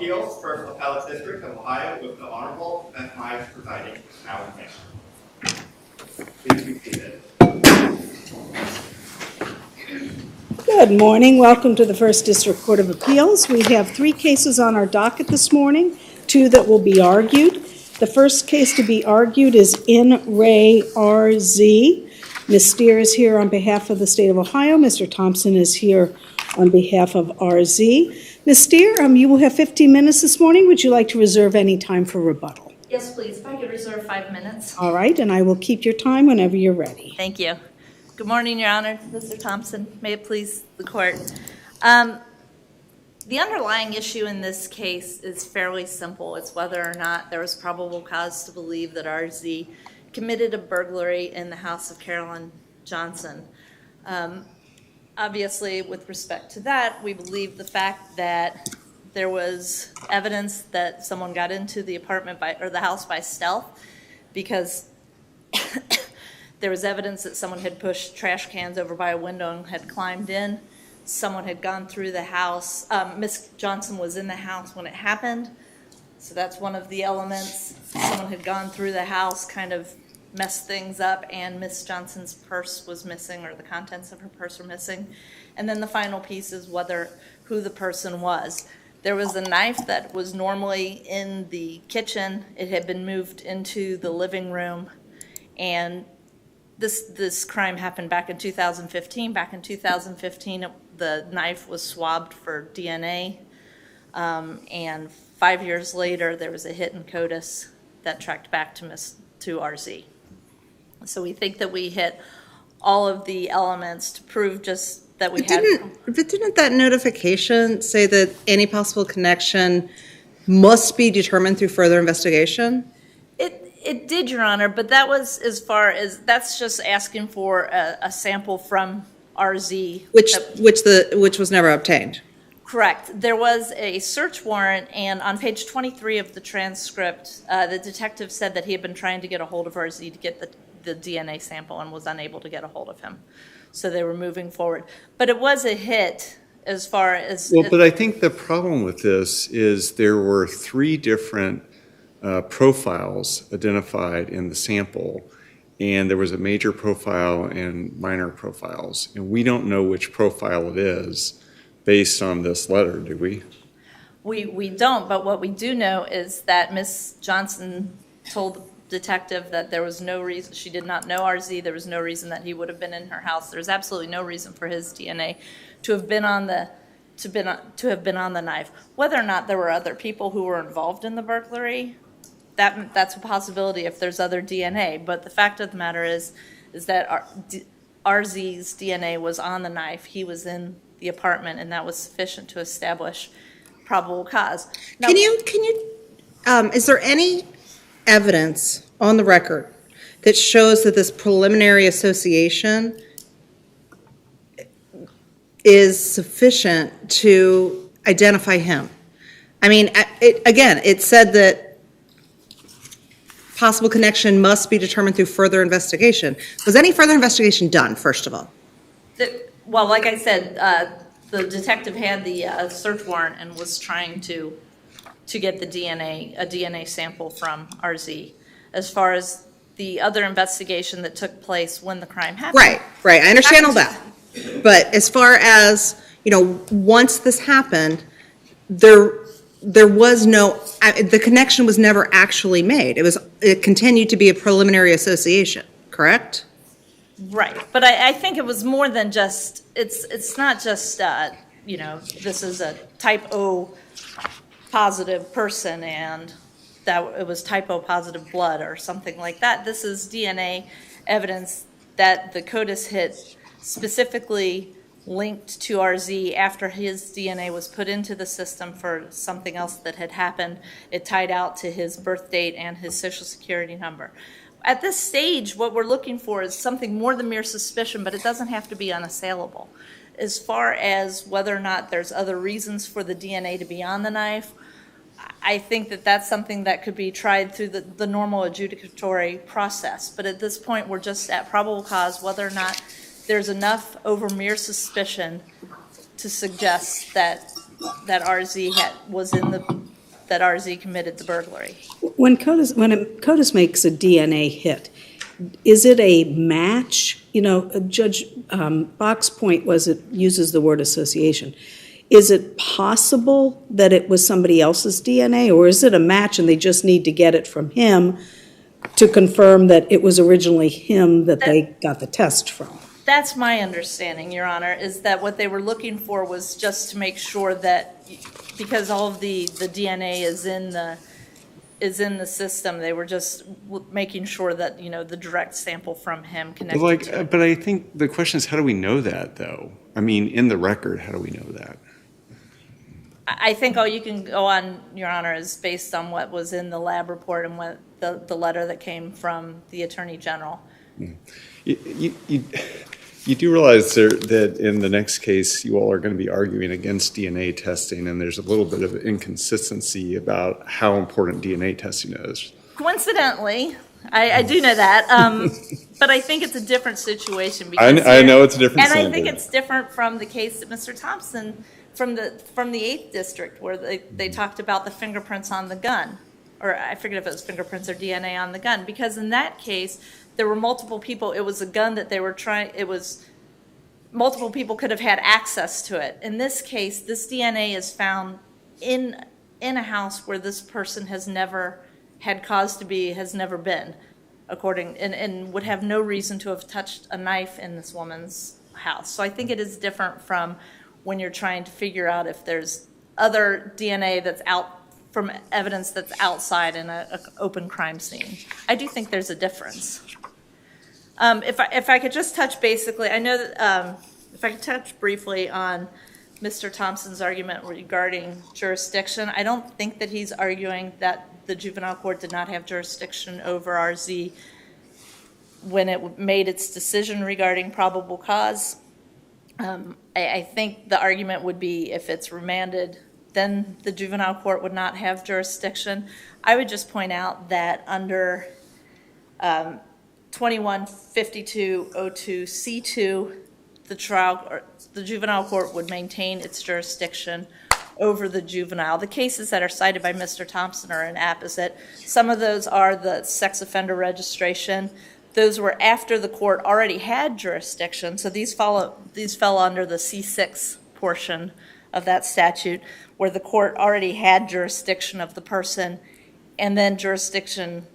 Appeals, First Appellate District of Ohio, with the Honorable Beth Myers presiding. Now in session. Please be seated. Good morning. Welcome to the First District Court of Appeals. We have 3 cases on our docket this morning, 2 that will be argued. The first case to be argued is In Re R.Z. Ms. Steer is here on behalf of the state of Ohio. Mr. Thompson is here on behalf of R.Z. Ms. Steer, you will have 15 minutes this morning. Would you like to reserve any time for rebuttal? Yes, please. If I could reserve 5 minutes. All right, and I will keep your time whenever you're ready. Thank you. Good morning, Your Honor. Mr. Thompson, may it please the court. The underlying issue in this case is fairly simple. It's whether or not there was probable cause to believe that R.Z. committed a burglary in the house of Carolyn Johnson. Obviously, with respect to that, we believe the fact that there was evidence that someone got into the apartment or the house by stealth, because there was evidence that someone had pushed trash cans over by a window and had climbed in. Someone had gone through the house. Miss Johnson was in the house when it happened, so that's one of the elements. Someone had gone through the house, kind of messed things up, and Miss Johnson's purse was missing, or the contents of her purse were missing. And then the final piece is who the person was. There was a knife that was normally in the kitchen. It had been moved into the living room, and this crime happened back in 2015. Back in 2015, the knife was swabbed for DNA, and 5 years later, there was a hit in CODIS that tracked back to R.Z. So we think that we hit all of the elements to prove just that we had. But didn't that notification say that any possible connection must be determined through further investigation? It did, Your Honor, but that was that's just asking for a sample from R.Z. Which was never obtained. Correct. There was a search warrant, and on page 23 of the transcript, the detective said that he had been trying to get a hold of R.Z. to get the DNA sample and was unable to get a hold of him. So they were moving forward. But it was a hit as far as... Well, but I think the problem with this is there were 3 different profiles identified in the sample, and there was a major profile and minor profiles. And we don't know which profile it is based on this letter, do we? We don't, but what we do know is that Miss Johnson told the detective that there was no reason, she did not know R.Z., there was no reason that he would have been in her house. There's absolutely no reason for his DNA to have been on the knife. Whether or not there were other people who were involved in the burglary, that's a possibility if there's other DNA. But the fact of the matter is that R.Z.'s DNA was on the knife. He was in the apartment, and that was sufficient to establish probable cause. Now, Is there any evidence on the record that shows that this preliminary association is sufficient to identify him? I mean, it said that possible connection must be determined through further investigation. Was any further investigation done, first of all? Well, like I said, the detective had the search warrant and was trying to get a DNA sample from R.Z. As far as the other investigation that took place when the crime happened. Right. I understand all that. But as far as, once this happened, there was the connection was never actually made. It continued to be a preliminary association, correct? Right, but I think it was more than just, it's not just, this is a type O positive person and that it was type O positive blood or something like that. This is DNA evidence that the CODIS hit specifically linked to R.Z. after his DNA was put into the system for something else that had happened. It tied out to his birth date and his social security number. At this stage, what we're looking for is something more than mere suspicion, but it doesn't have to be unassailable. As far as whether or not there's other reasons for the DNA to be on the knife, I think that that's something that could be tried through the normal adjudicatory process. But at this point, we're just at probable cause, whether or not there's enough over mere suspicion to suggest that R.Z. was in that RZ committed the burglary. When CODIS makes a DNA hit, is it a match? You know, Judge Bach's point was it uses the word association. Is it possible that it was somebody else's DNA, or is it a match and they just need to get it from him to confirm that it was originally him that they got the test from? That's my understanding, Your Honor, is that what they were looking for was just to make sure that, because all of the DNA is in the system, they were just making sure that, you know, the direct sample from him connected to it. But I think the question is, how do we know that, though? I mean, in the record, how do we know that? I think all you can go on, Your Honor, is based on what was in the lab report and what the letter that came from the Attorney General. You do realize that in the next case, you all are going to be arguing against DNA testing, and there's a little bit of inconsistency about how important DNA testing is. Coincidentally, I do know that, but I think it's a different situation. Because I know it's a different and I standard. think it's different from the case that Mr. Thompson from the 8th District, where they talked about the fingerprints on the gun, or I forget if it was fingerprints or DNA on the gun, because in that case, there were multiple people. It was a gun that they were trying. It was multiple people could have had access to it. In this case, this DNA is found in a house where this person has never had cause to be, has never been, and would have no reason to have touched a knife in this woman's house. So I think it is different from when you're trying to figure out if there's other DNA that's out from evidence that's outside in an open crime scene. I do think there's a difference. If I could just touch basically, I know that if I could touch briefly on Mr. Thompson's argument regarding jurisdiction, I don't think that he's arguing that the juvenile court did not have jurisdiction over RZ when it made its decision regarding probable cause. I think the argument would be if it's remanded, then the juvenile court would not have jurisdiction. I would just point out that under 215202C2, the juvenile court would maintain its jurisdiction over the juvenile. The cases that are cited by Mr. Thompson are an apposite. Some of those are the sex offender registration. Those were after the court already had jurisdiction, so these fell under the C6 portion of that statute, where the court already had jurisdiction of the person, and then jurisdiction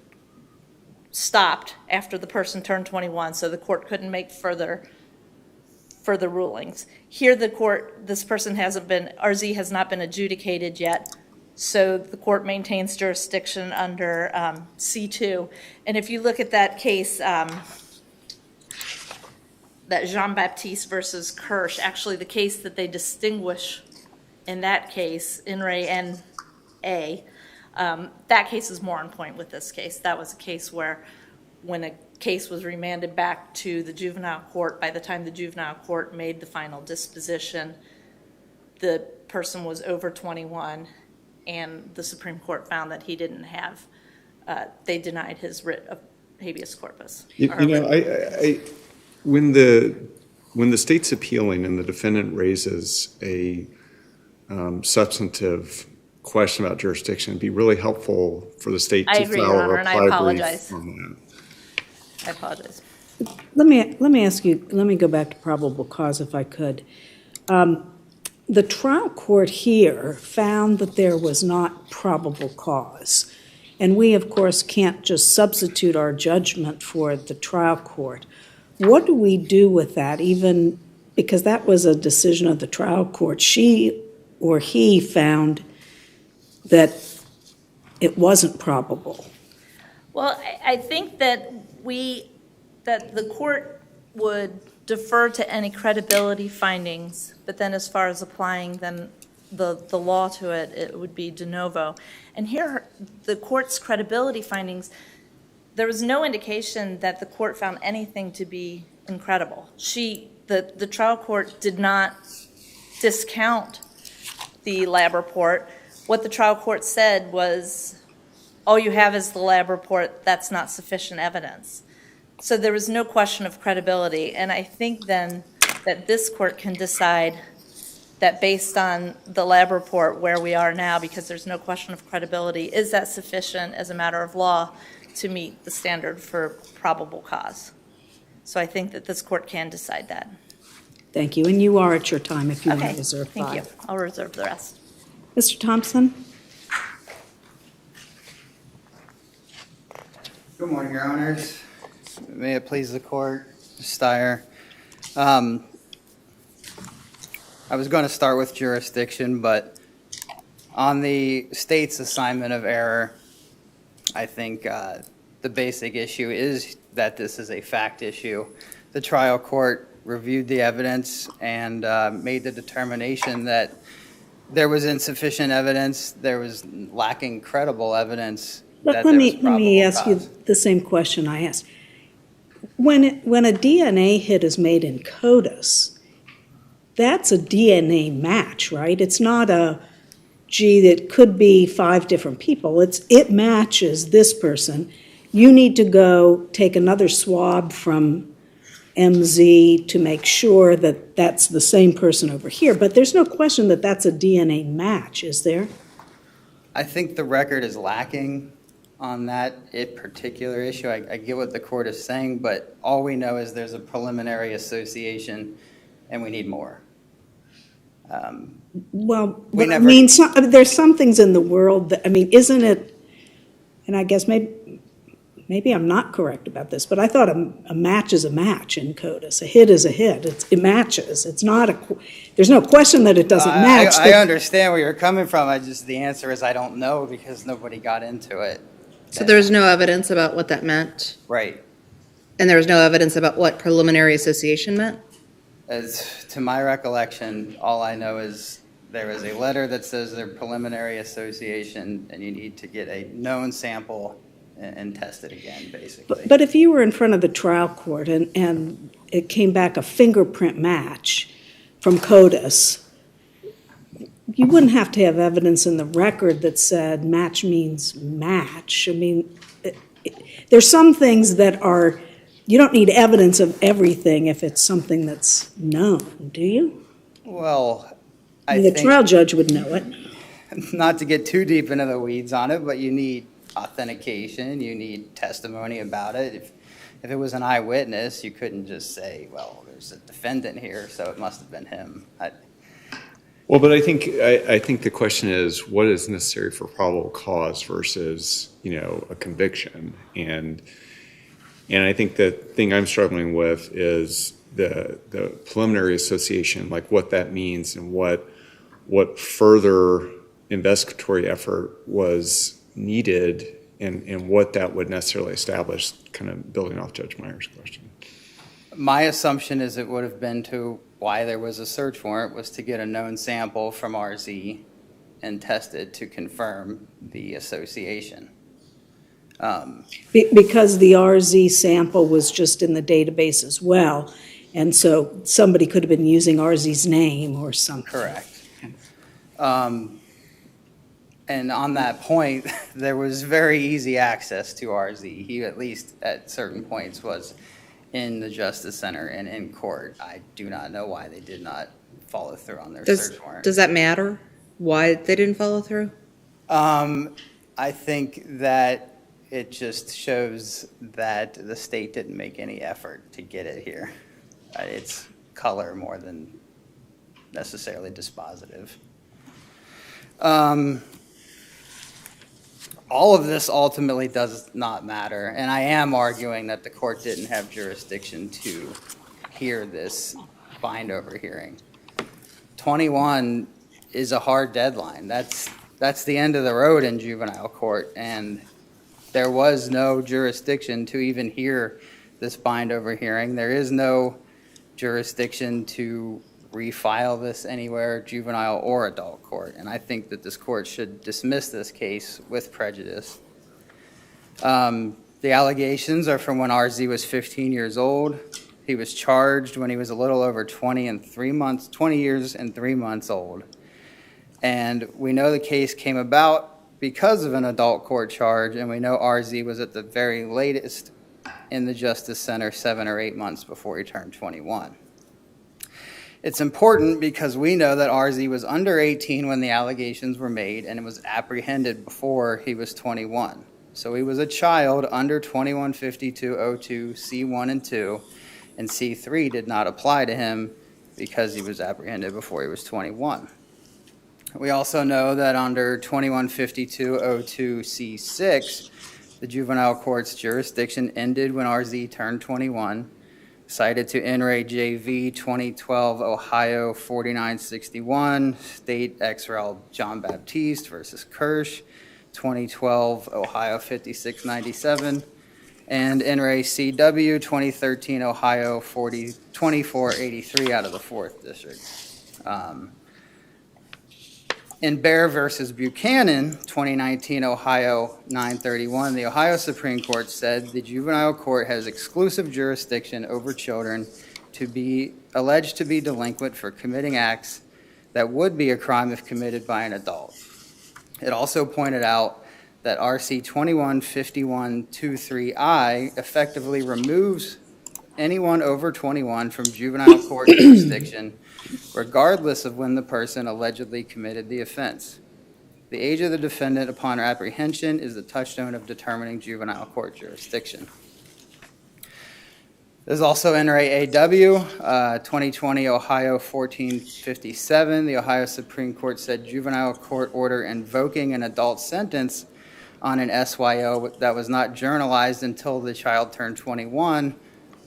stopped after the person turned 21, so the court couldn't make further rulings. Here, this person RZ has not been adjudicated yet, so the court maintains jurisdiction under C2. And if you look at that case, that Jean-Baptiste versus Kirsch, actually the case that they distinguish in that case, In re N.A., that case is more on point with this case. That was a case where when a case was remanded back to the juvenile court, by the time the juvenile court made the final disposition, the person was over 21, and the Supreme Court found that he didn't have, they denied his writ of habeas corpus. When the state's appealing and the defendant raises a substantive question about jurisdiction, it'd be really helpful for the state to file a reply brief on that. I apologize. Let me ask you, let me go back to probable cause if I could. The trial court here found that there was not probable cause. And we, of course, can't just substitute our judgment for the trial court. What do we do with that, even because that was a decision of the trial court? She or he found that it wasn't probable. Well, I think that the court would defer to any credibility findings, but then as far as applying then the law to it, it would be de novo. And here, the court's credibility findings, there was no indication that the court found anything to be incredible. The trial court did not discount the lab report. What the trial court said was, all you have is the lab report, that's not sufficient evidence. So there was no question of credibility, and I think then that this court can decide that based on the lab report where we are now, because there's no question of credibility, is that sufficient as a matter of law to meet the standard for probable cause? So I think that this court can decide that. Thank you, and you are at your time if you want Okay, to reserve thank you. 5. I'll reserve the rest. Mr. Thompson? Good morning, Your Honors. May it please the court, Steyer. I was going to start with jurisdiction, but on the state's assignment of error, I think the basic issue is that this is a fact issue. The trial court reviewed the evidence and made the determination that there was insufficient evidence, there was lacking credible evidence that Let there was me probable ask you cause. the same question I asked. When a DNA hit is made in CODIS, that's a DNA match, right? It's not a, gee, that could be 5 different people. It matches this person. You need to go take another swab from MZ to make sure that that's the same person over here. But there's no question that that's a DNA match, is there? I think the record is lacking on that particular issue. I get what the court is saying, but all we know is there's a preliminary association and we need more. Well, We but I never- mean, there's some things in the world that, I mean, isn't it, and I guess maybe I'm not correct about this, but I thought a match is a match in CODIS. A hit is a hit. It matches. It's not there's no question that it doesn't match. I understand where you're coming from. The answer is I don't know because nobody got into it. So there's no evidence about what that meant? Right. And there was no evidence about what preliminary association meant? As to my recollection, all I know is there is a letter that says they're preliminary association and you need to get a known sample and test it again, basically. But if you were in front of the trial court and it came back a fingerprint match from CODIS, you wouldn't have to have evidence in the record that said match means match. I mean, there's some things that are, you don't need evidence of everything if it's something that's known, do you? Well, I I mean, the think, trial judge would know it. not to get too deep into the weeds on it, but you need authentication, you need testimony about it. If it was an eyewitness, you couldn't just say, well, there's a defendant here, so it must have been him. Well, but I think the question is, what is necessary for probable cause versus, a conviction? And I think the thing I'm struggling with is the preliminary association, like what that means and what further investigatory effort was needed and what that would necessarily establish, kind of building off Judge Meyer's question. My assumption is it would have been to why there was a search warrant was to get a known sample from RZ and test it to confirm the association. Because the RZ sample was just in the database as well, and so somebody could have been using RZ's name or something. Correct. And on that point, there was very easy access to RZ. He, at least at certain points, was in the Justice Center and in court. I do not know why they did not follow through on their search warrant. Does that matter? Why they didn't follow through? I think that it just shows that the state didn't make any effort to get it here. It's color more than necessarily dispositive. All of this ultimately does not matter, and I am arguing that the court didn't have jurisdiction to hear this bind-over hearing. 21 is a hard deadline. That's the end of the road in juvenile court, and there was no jurisdiction to even hear this bind-over hearing. There is no jurisdiction to refile this anywhere, juvenile or adult court, and I think that this court should dismiss this case with prejudice. The allegations are from when RZ was 15 years old. He was charged when he was a little over 20 years and 3 months old. And we know the case came about because of an adult court charge, and we know RZ was at the very latest in the Justice Center 7 or 8 months before he turned 21. It's important because we know that RZ was under 18 when the allegations were made and was apprehended before he was 21. So he was a child under 215202 C1 and 2, and C3 did not apply to him because he was apprehended before he was 21. We also know that under 215202 C6, the juvenile court's jurisdiction ended when RZ turned 21, cited to NRA JV 2012 Ohio 4961, State XRL John Baptiste versus Kirsch 2012 Ohio 5697, and NRA CW 2013 Ohio 2483 out of the 4th District. In Bear versus Buchanan, 2019 Ohio 931, the Ohio Supreme Court said the juvenile court has exclusive jurisdiction over children to be alleged to be delinquent for committing acts that would be a crime if committed by an adult. It also pointed out that RC 215123I effectively removes anyone over 21 from juvenile court jurisdiction, regardless of when the person allegedly committed the offense. The age of the defendant upon apprehension is the touchstone of determining juvenile court jurisdiction. There's also NRA AW, 2020 Ohio 1457. The Ohio Supreme Court said juvenile court order invoking an adult sentence on an SYO that was not journalized until the child turned 21.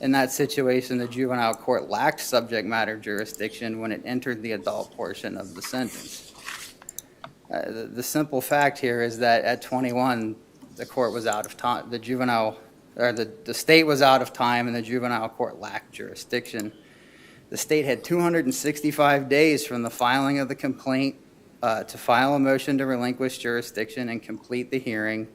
In that situation, the juvenile court lacked subject matter jurisdiction when it entered the adult portion of the sentence. The simple fact here is that at 21, the court was out of time. The state was out of time, and the juvenile court lacked jurisdiction. The state had 265 days from the filing of the complaint to file a motion to relinquish jurisdiction and complete the hearing.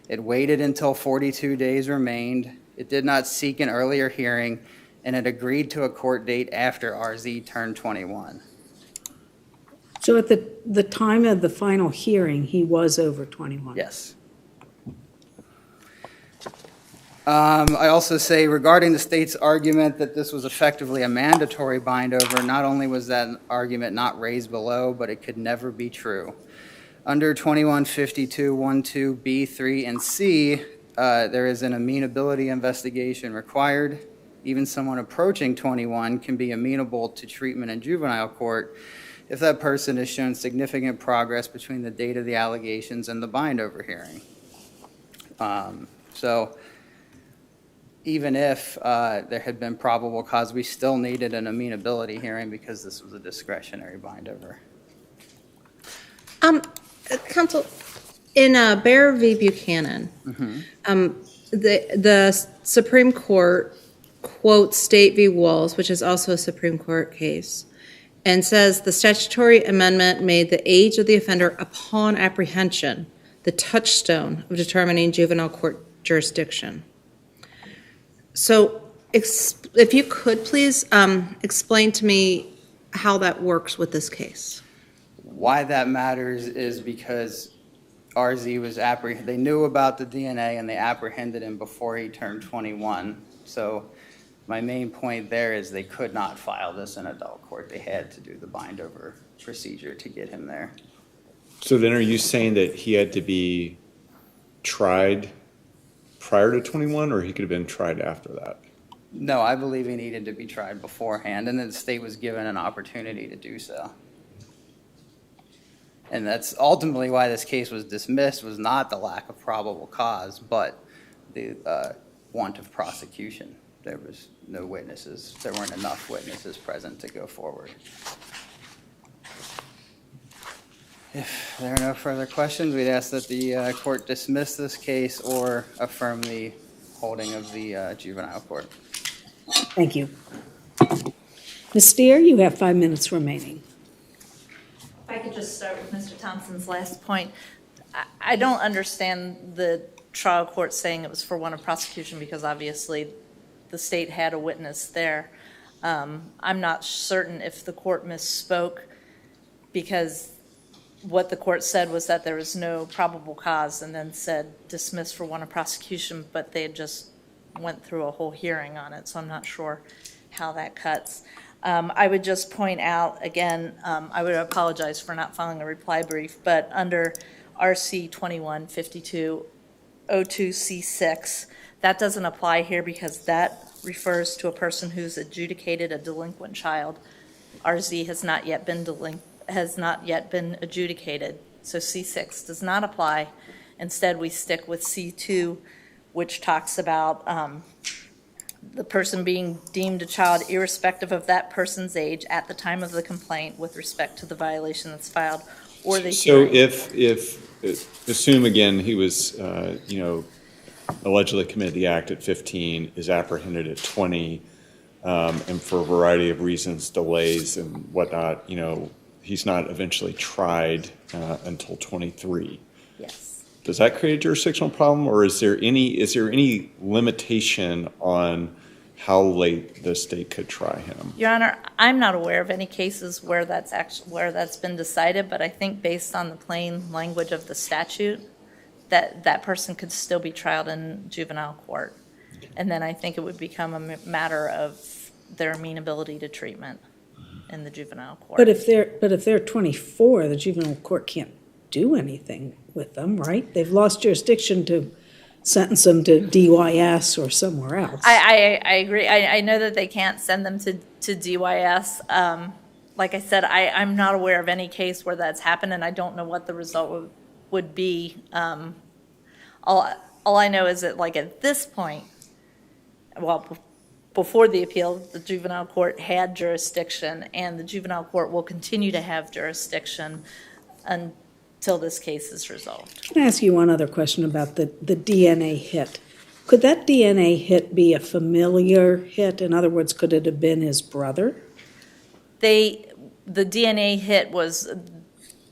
It waited until 42 days remained. It did not seek an earlier hearing, and it agreed to a court date after RZ turned 21. So at the time of the final hearing, he was over 21? Yes. I also say regarding the state's argument that this was effectively a mandatory bind-over, not only was that argument not raised below, but it could never be true. Under 2152.12b, 3, and c, there is an amenability investigation required. Even someone approaching 21 can be amenable to treatment in juvenile court if that person has shown significant progress between the date of the allegations and the bind-over hearing. So even if there had been probable cause, we still needed an amenability hearing because this was a discretionary bind-over. Counsel, in Bear v. Buchanan, the Supreme Court quotes State v. Walls, which is also a Supreme Court case, and says the statutory amendment made the age of the offender upon apprehension the touchstone of determining juvenile court jurisdiction. So if you could please explain to me how that works with this case. Why that matters is because RZ was they knew about the DNA and they apprehended him before he turned 21. So my main point there is they could not file this in adult court. They had to do the bind-over procedure to get him there. So then are you saying that he had to be tried prior to 21, or he could have been tried after that? No, I believe he needed to be tried beforehand, and then the state was given an opportunity to do so. And that's ultimately why this case was dismissed, was not the lack of probable cause, but the want of prosecution. There was no witnesses. There weren't enough witnesses present to go forward. If there are no further questions, we'd ask that the court dismiss this case or affirm the holding of the juvenile court. Thank you. Ms. Steer, you have 5 minutes remaining. If I could just start with Mr. Thompson's last point. I don't understand the trial court saying it was for want of prosecution because obviously the state had a witness there. I'm not certain if the court misspoke because what the court said was that there was no probable cause and then said dismissed for want of prosecution, but they had just went through a whole hearing on it, so I'm not sure how that cuts. I would just point out, again, I would apologize for not filing a reply brief, but under RC 215202C6, that doesn't apply here because that refers to a person who's adjudicated a delinquent child. RZ has not yet been adjudicated, so C6 does not apply. Instead, we stick with C2, which talks about the person being deemed a child irrespective of that person's age at the time of the complaint with respect to the violation that's filed or the So hearing. assume again, he was, allegedly committed the act at 15, is apprehended at 20, and for a variety of reasons, delays and whatnot, he's not eventually tried until 23. Yes. Does that create a jurisdictional problem, or is there any limitation on how late the state could try him? Your Honor, I'm not aware of any cases where that's been decided, but I think based on the plain language of the statute, that person could still be tried in juvenile court. And then I think it would become a matter of their amenability to treatment in the juvenile court. But if they're 24, the juvenile court can't do anything with them, right? They've lost jurisdiction to sentence them to DYS or somewhere else. I agree. I know that they can't send them to DYS. Like I said, I'm not aware of any case where that's happened, and I don't know what the result would be. All I know is that, like, at this point, before the appeal, the juvenile court had jurisdiction, and the juvenile court will continue to have jurisdiction until this case is resolved. Can I ask you one other question about the DNA hit? Could that DNA hit be a familiar hit? In other words, could it have been his brother? The DNA hit was,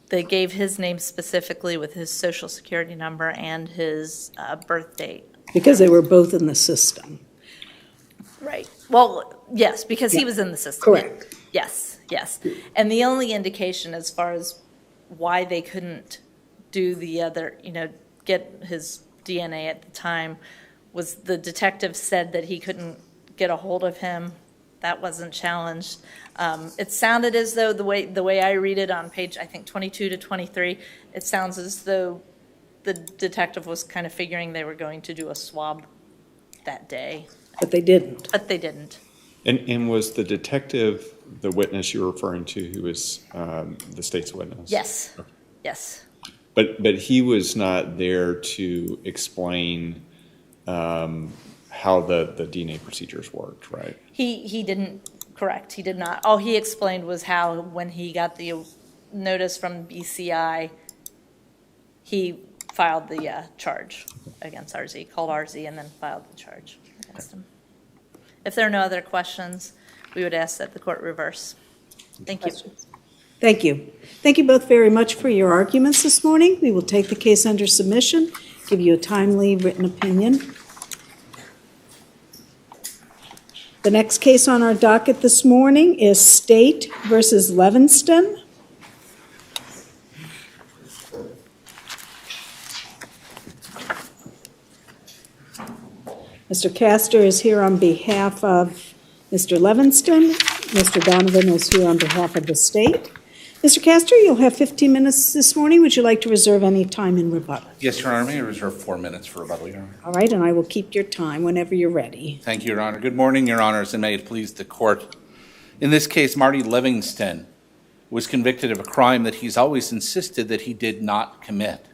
they gave his name specifically with his social security number and his birth date. Because they were both in the system. Right. Well, yes, because he was in the system. Correct. Yes. And the only indication as far as why they couldn't do the other, get his DNA at the time was the detective said that he couldn't get a hold of him. That wasn't challenged. It sounded as though the way I read it on page, I think, 22 to 23, it sounds as though the detective was kind of figuring they were going to do a swab that day. But they didn't. But they didn't. And was the detective the witness you were referring to, who was the state's witness? Yes. Okay. Yes. But he was not there to explain how the DNA procedures worked, right? He didn't, correct, he did not. All he explained was how when he got the notice from BCI, he filed the charge against RZ, called RZ and then filed the charge against him. If there are no other questions, we would ask that the court reverse. Thank you. Thank you. Thank you both very much for your arguments this morning. We will take the case under submission, give you a timely written opinion. The next case on our docket this morning is State versus Levinston. Mr. Castor is here on behalf of Mr. Levinston. Mr. Donovan is here on behalf of the state. Mr. Castor, you'll have 15 minutes this morning. Would you like to reserve any time in rebuttal? Yes, Your Honor. May I reserve 4 minutes for rebuttal, Your Honor? All right, and I will keep your time whenever you're ready. Thank you, Your Honor. Good morning, Your Honors, and may it please the court. In this case, Marty Livingston was convicted of a crime that he's always insisted that he did not commit.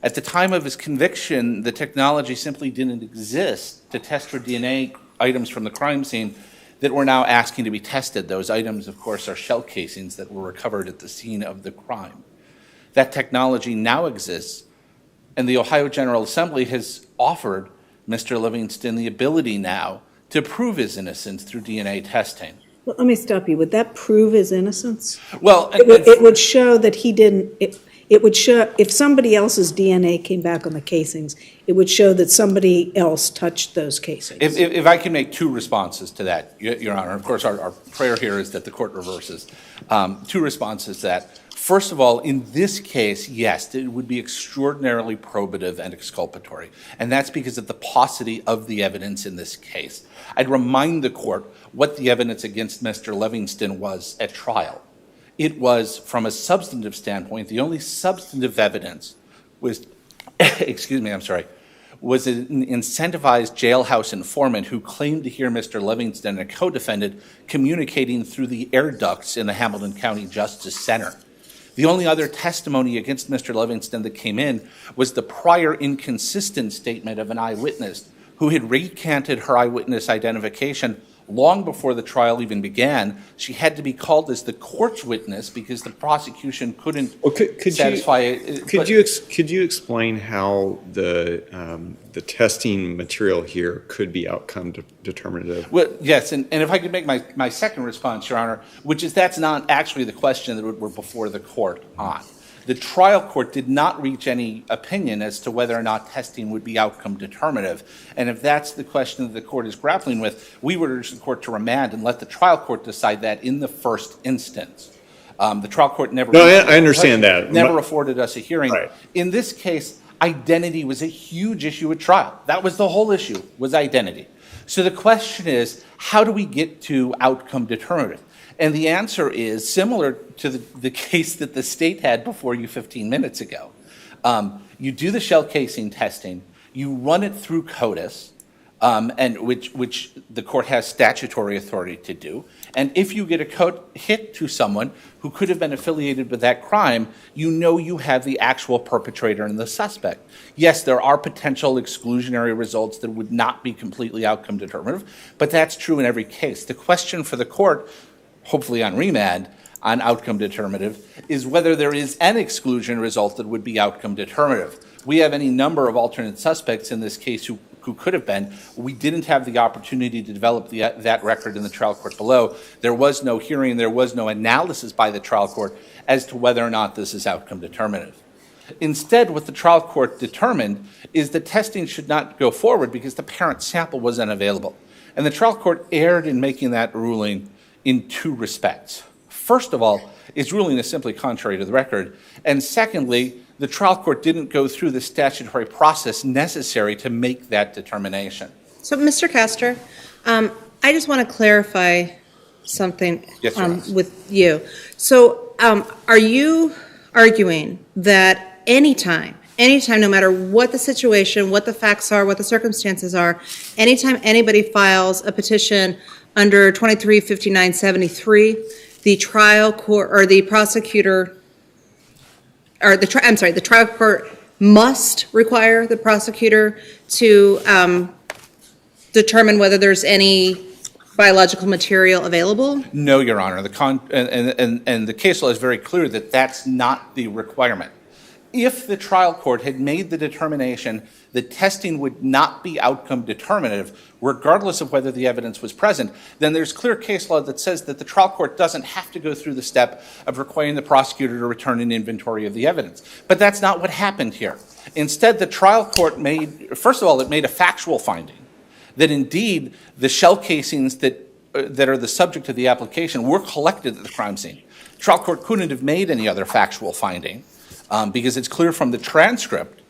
At the time of his conviction, the technology simply didn't exist to test for DNA items from the crime scene that we're now asking to be tested. Those items, of course, are shell casings that were recovered at the scene of the crime. That technology now exists, and the Ohio General Assembly has offered Mr. Livingston the ability now to prove his innocence through DNA testing. Well, let me stop you. Would that prove his innocence? Well, It would show that he didn't, it would show, if somebody else's DNA came back on the casings, it would show that somebody else touched those casings. If I can make two responses to that, Your Honor. Of course, our prayer here is that the court reverses. Two responses to that. First of all, in this case, yes, it would be extraordinarily probative and exculpatory. And that's because of the paucity of the evidence in this case. I'd remind the court what the evidence against Mr. Livingston was at trial. It was, from a substantive standpoint, the only substantive evidence was, was an incentivized jailhouse informant who claimed to hear Mr. Livingston, a co-defendant, communicating through the air ducts in the Hamilton County Justice Center. The only other testimony against Mr. Livingston that came in was the prior inconsistent statement of an eyewitness who had recanted her eyewitness identification long before the trial even began. She had to be called as the court's witness because the prosecution couldn't satisfy it. Could you explain how the testing material here could be outcome determinative? Well, yes, and if I could make my second response, Your Honor, which is that's not actually the question that we're before the court on. The trial court did not reach any opinion as to whether or not testing would be outcome determinative. And if that's the question that the court is grappling with, we would urge the court to remand and let the trial court decide that in the first instance. The trial court never... No, I understand that. Never afforded us a hearing. Right. In this case, identity was a huge issue at trial. That was the whole issue, was identity. So the question is, how do we get to outcome determinative? And the answer is similar to the case that the state had before you 15 minutes ago. You do the shell casing testing, you run it through CODIS, and which the court has statutory authority to do. And if you get a hit to someone who could have been affiliated with that crime, you know you have the actual perpetrator and the suspect. Yes, there are potential exclusionary results that would not be completely outcome determinative, but that's true in every case. The question for the court, hopefully on remand, on outcome determinative, is whether there is an exclusion result that would be outcome determinative. We have any number of alternate suspects in this case who could have been. We didn't have the opportunity to develop that record in the trial court below. There was no hearing, there was no analysis by the trial court as to whether or not this is outcome determinative. Instead, what the trial court determined is that testing should not go forward because the parent sample was unavailable. And the trial court erred in making that ruling in two respects. First of all, its ruling is simply contrary to the record. And secondly, the trial court didn't go through the statutory process necessary to make that determination. So, Mr. Castor, I just want to clarify something Yes, Your Honor. with you. So, are you arguing that anytime, no matter what the situation, what the facts are, what the circumstances are, anytime anybody files a petition under 235973, the trial court or the prosecutor, or the trial court must require the prosecutor to determine whether there's any biological material available? No, Your Honor. And the case law is very clear that that's not the requirement. If the trial court had made the determination that testing would not be outcome determinative, regardless of whether the evidence was present, then there's clear case law that says that the trial court doesn't have to go through the step of requiring the prosecutor to return an inventory of the evidence. But that's not what happened here. Instead, the trial court first of all, it made a factual finding that indeed the shell casings that are the subject of the application were collected at the crime scene. The trial court couldn't have made any other factual finding because it's clear from the transcript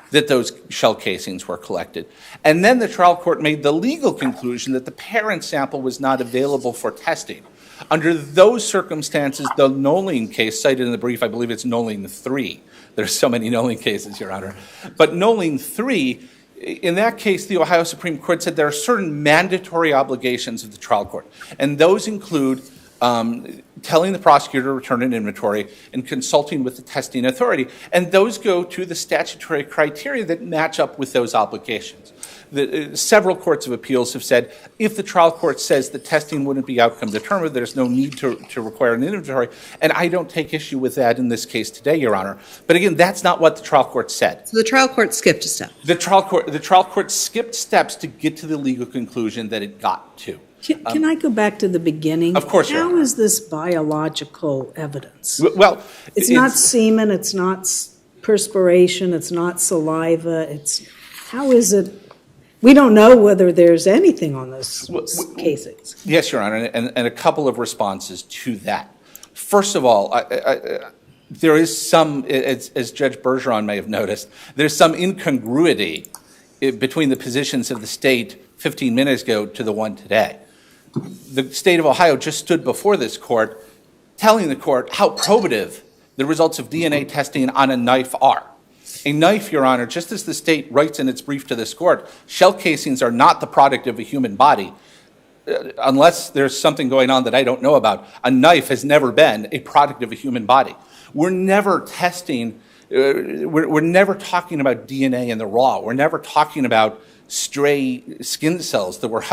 that those shell casings were collected. And then the trial court made the legal conclusion that the parent sample was not available for testing. Under those circumstances, the Noling case cited in the brief, I believe it's Noling 3. There's so many Noling cases, Your Honor. But Noling 3, in that case, the Ohio Supreme Court said there are certain mandatory obligations of the trial court. And those include telling the prosecutor to return an inventory and consulting with the testing authority. And those go to the statutory criteria that match up with those obligations. Several courts of appeals have said if the trial court says the testing wouldn't be outcome determined, there's no need to require an inventory. And I don't take issue with that in this case today, Your Honor. But again, that's not what the trial court said. So the trial court skipped a step. The trial court skipped steps to get to the legal conclusion that it got to. Can I go back to the beginning? Of course, Your How Honor. is this biological evidence? Well, It's not semen, it's not perspiration, it's not saliva, how is it? We don't know whether there's anything on those casings. Yes, Your Honor, and a couple of responses to that. First of all, there is some, as Judge Bergeron may have noticed, there's some incongruity between the positions of the state 15 minutes ago to the one today. The state of Ohio just stood before this court telling the court how probative the results of DNA testing on a knife are. A knife, Your Honor, just as the state writes in its brief to this court, shell casings are not the product of a human body. Unless there's something going on that I don't know about, a knife has never been a product of a human body. We're never testing, we're never talking about DNA in the raw. We're never talking about stray skin cells that were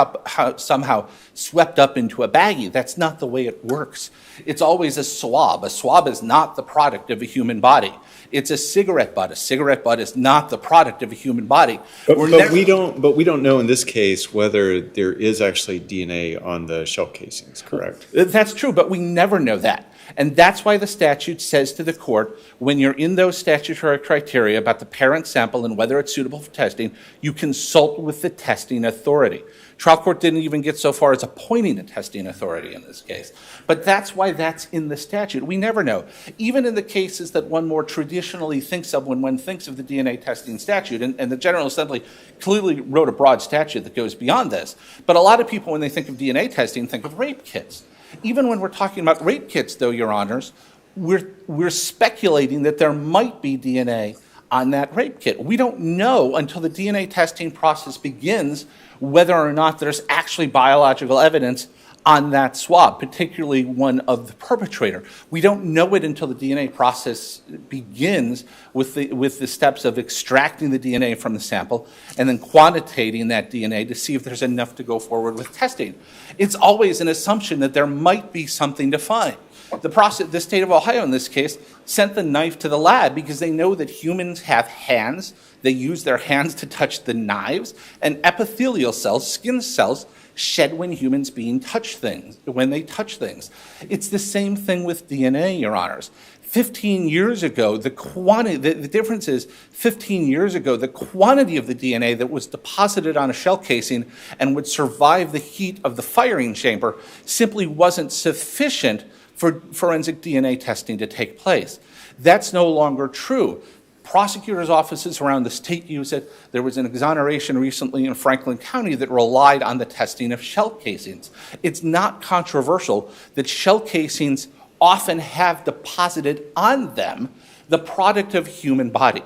somehow swept up into a baggie. That's not the way it works. It's always a swab. A swab is not the product of a human body. It's a cigarette butt. A cigarette butt is not the product of a human body. But we don't know in this case whether there is actually DNA on the shell casings, correct? That's true, but we never know that. And that's why the statute says to the court, when you're in those statutory criteria about the parent sample and whether it's suitable for testing, you consult with the testing authority. Trial court didn't even get so far as appointing a testing authority in this case. But that's why that's in the statute. We never know. Even in the cases that one more traditionally thinks of when one thinks of the DNA testing statute, and the General Assembly clearly wrote a broad statute that goes beyond this, but a lot of people, when they think of DNA testing, think of rape kits. Even when we're talking about rape kits, though, Your Honors, we're speculating that there might be DNA on that rape kit. We don't know until the DNA testing process begins whether or not there's actually biological evidence on that swab, particularly one of the perpetrator. We don't know it until the DNA process begins with the steps of extracting the DNA from the sample and then quantitating that DNA to see if there's enough to go forward with testing. It's always an assumption that there might be something to find. The state of Ohio, in this case, sent the knife to the lab because they know that humans have hands. They use their hands to touch the knives, and epithelial cells, skin cells, shed when humans when they touch things. It's the same thing with DNA, Your Honors. 15 years ago, the difference is 15 years ago, the quantity of the DNA that was deposited on a shell casing and would survive the heat of the firing chamber simply wasn't sufficient for forensic DNA testing to take place. That's no longer true. Prosecutors' offices around the state use it. There was an exoneration recently in Franklin County that relied on the testing of shell casings. It's not controversial that shell casings often have deposited on them the product of human body.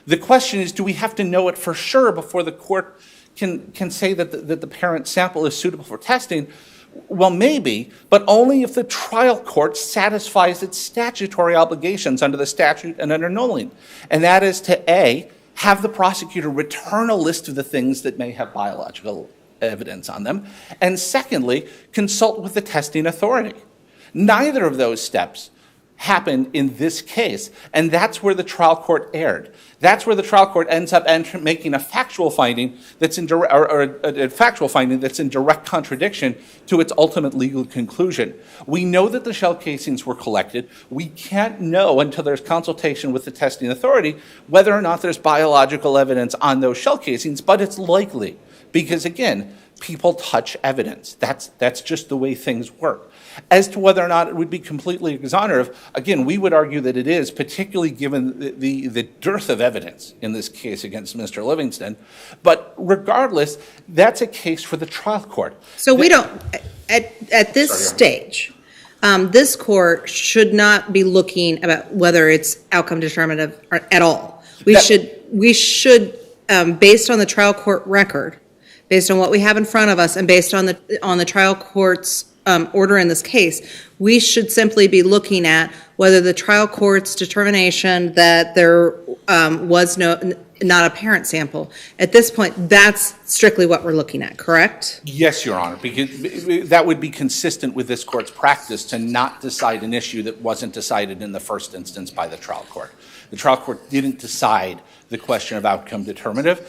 The question is, do we have to know it for sure before the court can say that the parent sample is suitable for testing? Well, maybe, but only if the trial court satisfies its statutory obligations under the statute and under Nolan. And that is to A, have the prosecutor return a list of the things that may have biological evidence on them, and secondly, consult with the testing authority. Neither of those steps happened in this case, and that's where the trial court erred. That's where the trial court ends up making a factual finding that's in direct contradiction to its ultimate legal conclusion. We know that the shell casings were collected. We can't know until there's consultation with the testing authority whether or not there's biological evidence on those shell casings, but it's likely because, again, people touch evidence. That's just the way things work. As to whether or not it would be completely exonerative, again, we would argue that it is, particularly given the dearth of evidence in this case against Mr. Livingston. But regardless, that's a case for the trial court. So we don't, at this stage, this court should not be looking about whether it's outcome determinative at all. We should, based on the trial court record, based on what we have in front of us, and based on the trial court's order in this case, we should simply be looking at whether the trial court's determination that there was not a parent sample. At this point, that's strictly what we're looking at, correct? Yes, Your Honor, because that would be consistent with this court's practice to not decide an issue that wasn't decided in the first instance by the trial court. The trial court didn't decide the question of outcome determinative.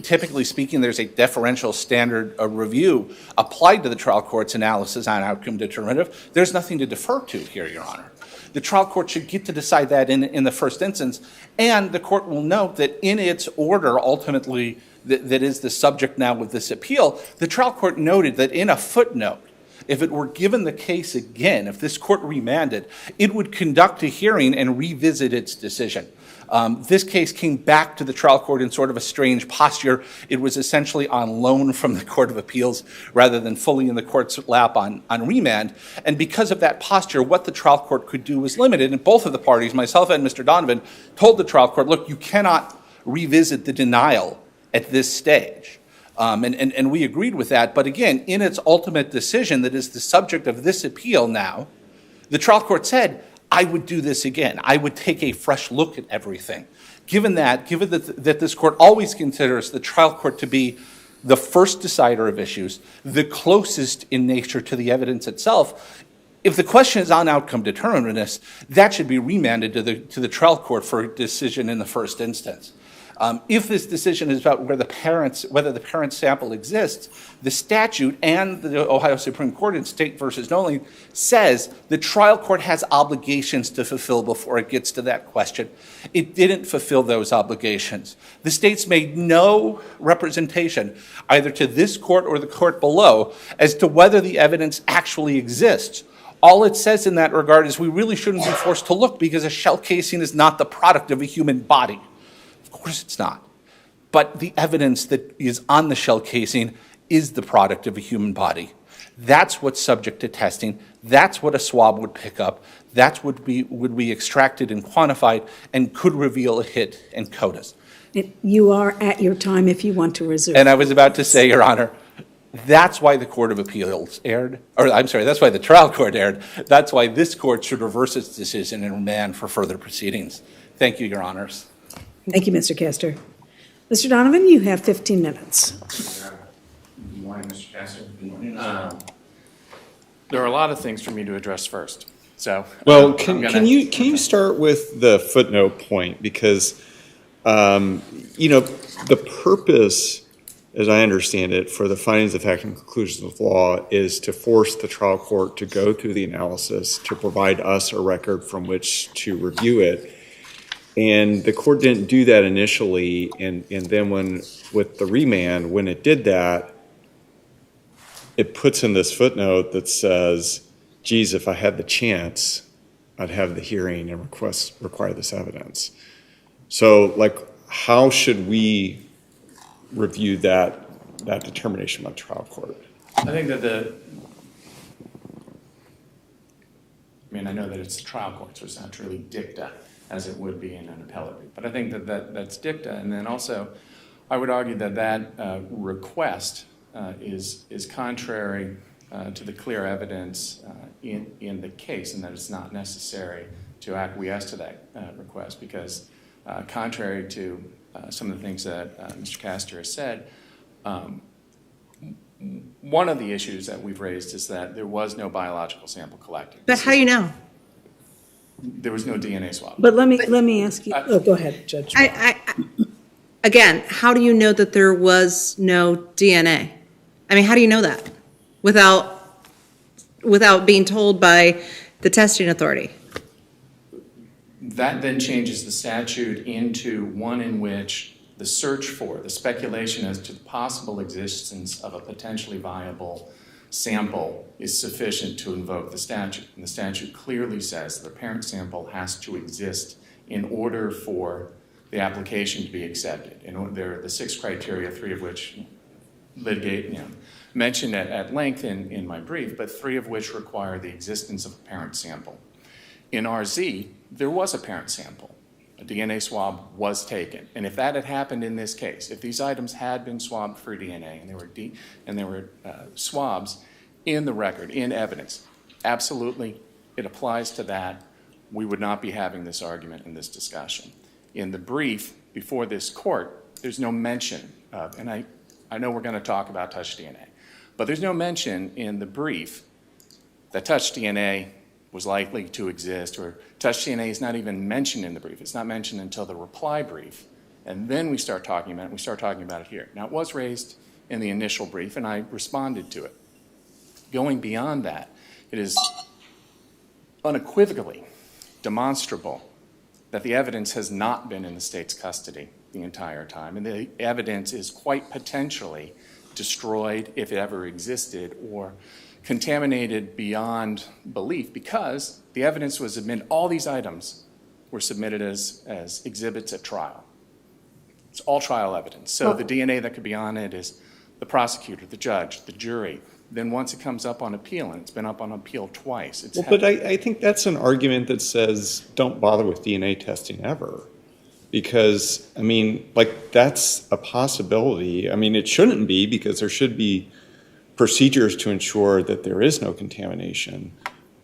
Typically speaking, there's a deferential standard of review applied to the trial court's analysis on outcome determinative. There's nothing to defer to here, Your Honor. The trial court should get to decide that in the first instance, and the court will note that in its order, ultimately, that is the subject now of this appeal, the trial court noted that in a footnote, if it were given the case again, if this court remanded, it would conduct a hearing and revisit its decision. This case came back to the trial court in sort of a strange posture. It was essentially on loan from the Court of Appeals rather than fully in the court's lap on remand. And because of that posture, what the trial court could do was limited. And both of the parties, myself and Mr. Donovan, told the trial court, look, you cannot revisit the denial at this stage. And we agreed with that. But again, in its ultimate decision that is the subject of this appeal now, the trial court said, I would do this again. I would take a fresh look at everything. Given that this court always considers the trial court to be the first decider of issues, the closest in nature to the evidence itself, if the question is on outcome determinateness, that should be remanded to the trial court for a decision in the first instance. If this decision is about whether the parent sample exists, the statute and the Ohio Supreme Court in State versus Nolan says the trial court has obligations to fulfill before it gets to that question. It didn't fulfill those obligations. The states made no representation either to this court or the court below as to whether the evidence actually exists. All it says in that regard is we really shouldn't be forced to look because a shell casing is not the product of a human body. Of course it's not. But the evidence that is on the shell casing is the product of a human body. That's what's subject to testing. That's what a swab would pick up. That's what would be extracted and quantified and could reveal a hit and CODIS. You are at your time if you want to resume. And I was about to say, Your Honor, that's why the Court of Appeals erred, or I'm sorry, that's why the trial court erred. That's why this court should reverse its decision and remand for further proceedings. Thank you, Your Honors. Thank you, Mr. Castor. Mr. Donovan, you have 15 minutes. Good morning, Mr. Castor. Good morning. There are a lot of things for me to address first. So, Well, can you start with the footnote point? Because, the purpose, as I understand it, for the findings of fact and conclusions of law is to force the trial court to go through the analysis, to provide us a record from which to review it. And the court didn't do that initially, and then with the remand, when it did that, it puts in this footnote that says, geez, if I had the chance, I'd have the hearing and require this evidence. So, how should we review that determination by the trial court? I think that I know that it's the trial court, so it's not truly dicta, as it would be in an appellate brief. But I think that's dicta. And then also, I would argue that request is contrary to the clear evidence in the case, and that it's not necessary to acquiesce to that request, because contrary to some of the things that Mr. Castor has said, one of the issues that we've raised is that there was no biological sample collected. But how do you know? There was no DNA swab. But let me ask you. Go ahead, Judge. Again, how do you know that there was no DNA? I mean, how do you know that without being told by the testing authority? That then changes the statute into one in which the search for, the speculation as to the possible existence of a potentially viable sample is sufficient to invoke the statute. And the statute clearly says the parent sample has to exist in order for the application to be accepted. And there are the 6 criteria, 3 of which mentioned at length in my brief, but 3 of which require the existence of a parent sample. In RZ, there was a parent sample. A DNA swab was taken. And if that had happened in this case, if these items had been swabbed for DNA and there were swabs in the record, in evidence, absolutely, it applies to that. We would not be having this argument and this discussion. In the brief before this court, there's no mention of, and I know we're going to talk about touch DNA, but there's no mention in the brief that touch DNA was likely to exist, or touch DNA is not even mentioned in the brief. It's not mentioned until the reply brief, and then we start talking about it, and we start talking about it here. Now, it was raised in the initial brief, and I responded to it. Going beyond that, it is unequivocally demonstrable that the evidence has not been in the state's custody the entire time, and the evidence is quite potentially destroyed if it ever existed, or contaminated beyond belief because the evidence was submitted, all these items were submitted as exhibits at trial. It's all trial evidence. So the DNA that could be on it is the prosecutor, the judge, the jury. Then once it comes up on appeal, and it's been up on appeal twice, it's Well, but I think that's an argument that says don't bother with DNA testing ever. Because, I mean, like, that's a possibility. I mean, it shouldn't be because there should be procedures to ensure that there is no contamination.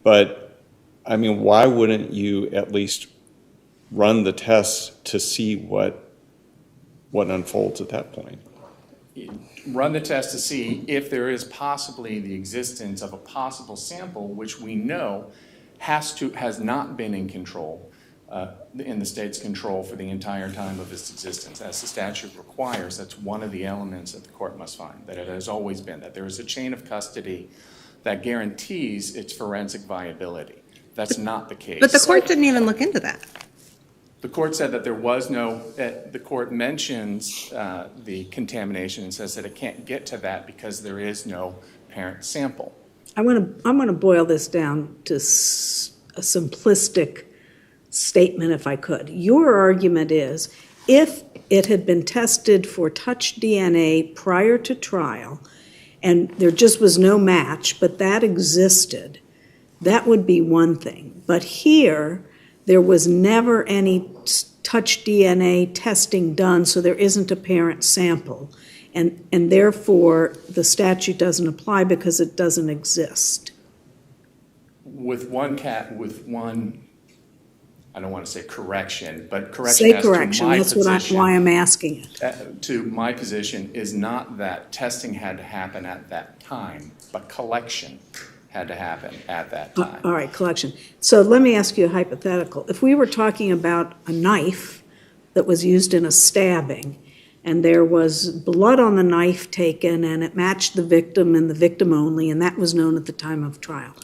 But, I mean, why wouldn't you at least run the test to see what unfolds at that point? Run the test to see if there is possibly the existence of a possible sample, which we know has not been in control, in the state's control for the entire time of its existence. As the statute requires, that's one of the elements that the court must find, that it has always been, that there is a chain of custody that guarantees its forensic viability. That's not the case. But the court didn't even look into that. The court said that there was no, the court mentions the contamination and says that it can't get to that because there is no parent sample. I'm going to boil this down to a simplistic statement if I could. Your argument is if it had been tested for touch DNA prior to trial and there just was no match, but that existed, that would be one thing. But here, there was never any touch DNA testing done, so there isn't a parent sample. And therefore, the statute doesn't apply because it doesn't exist. With one, I don't want to say correction, but correction Say as correction, to my that's position. why I'm asking it. To my position is not that testing had to happen at that time, but collection had to happen at that time. All right, collection. So let me ask you a hypothetical. If we were talking about a knife that was used in a stabbing, and there was blood on the knife taken, and it matched the victim and the victim only, and that was known at the time of trial.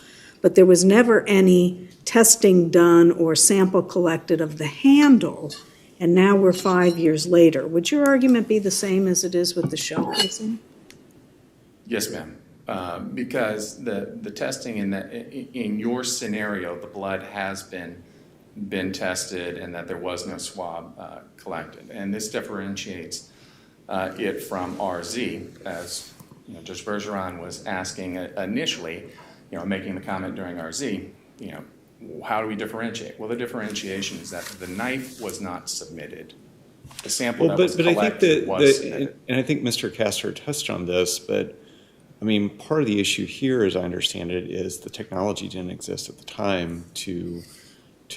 But there was never any testing done or sample collected of the handle, and now we're 5 years later. Would your argument be the same as it is with the shell casing? Yes, ma'am. Because the testing in your scenario, the blood has been tested and that there was no swab collected. And this differentiates it from RZ, as Judge Bergeron was asking initially, making the comment during RZ, how do we differentiate? Well, the differentiation is that the knife was not submitted. The sample that was collected was submitted. And I think Mr. Castor touched on this, but I mean, part of the issue here, as I understand it, is the technology didn't exist at the time to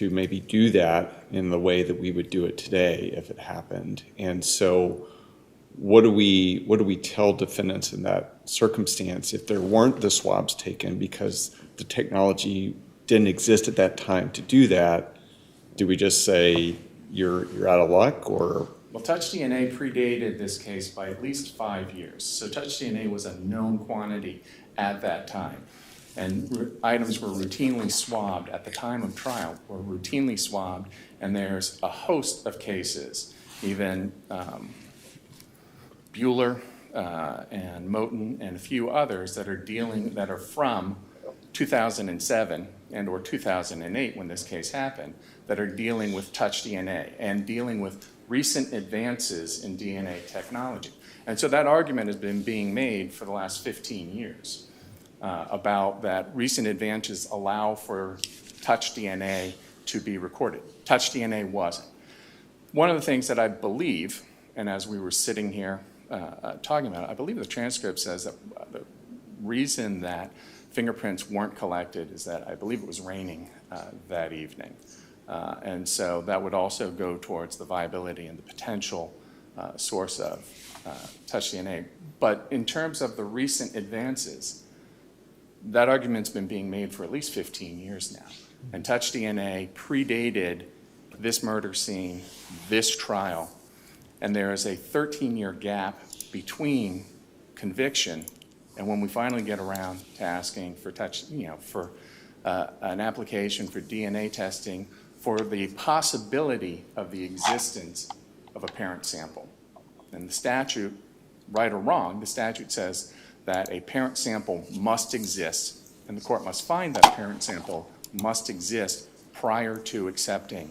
maybe do that in the way that we would do it today if it happened. And so what do we tell defendants in that circumstance if there weren't the swabs taken because the technology didn't exist at that time to do that? Do we just say you're out of luck, or? Well, touch DNA predated this case by at least 5 years. So touch DNA was a known quantity at that time. And items were routinely swabbed at the time of trial, were routinely swabbed, and there's a host of cases, even Bueller and Moten and a few others that are from 2007 and or 2008 when this case happened, that are dealing with touch DNA and dealing with recent advances in DNA technology. And so that argument has been being made for the last 15 years about that recent advances allow for touch DNA to be recorded. Touch DNA wasn't. One of the things that I believe, and as we were sitting here talking about it, I believe the transcript says that the reason that fingerprints weren't collected is that I believe it was raining that evening. And so that would also go towards the viability and the potential source of touch DNA. But in terms of the recent advances, that argument's been being made for at least 15 years now. And touch DNA predated this murder scene, this trial, and there is a 13-year gap between conviction and when we finally get around to asking for for an application for DNA testing for the possibility of the existence of a parent sample. And the statute, right or wrong, the statute says that a parent sample must exist, and the court must find that a parent sample must exist prior to accepting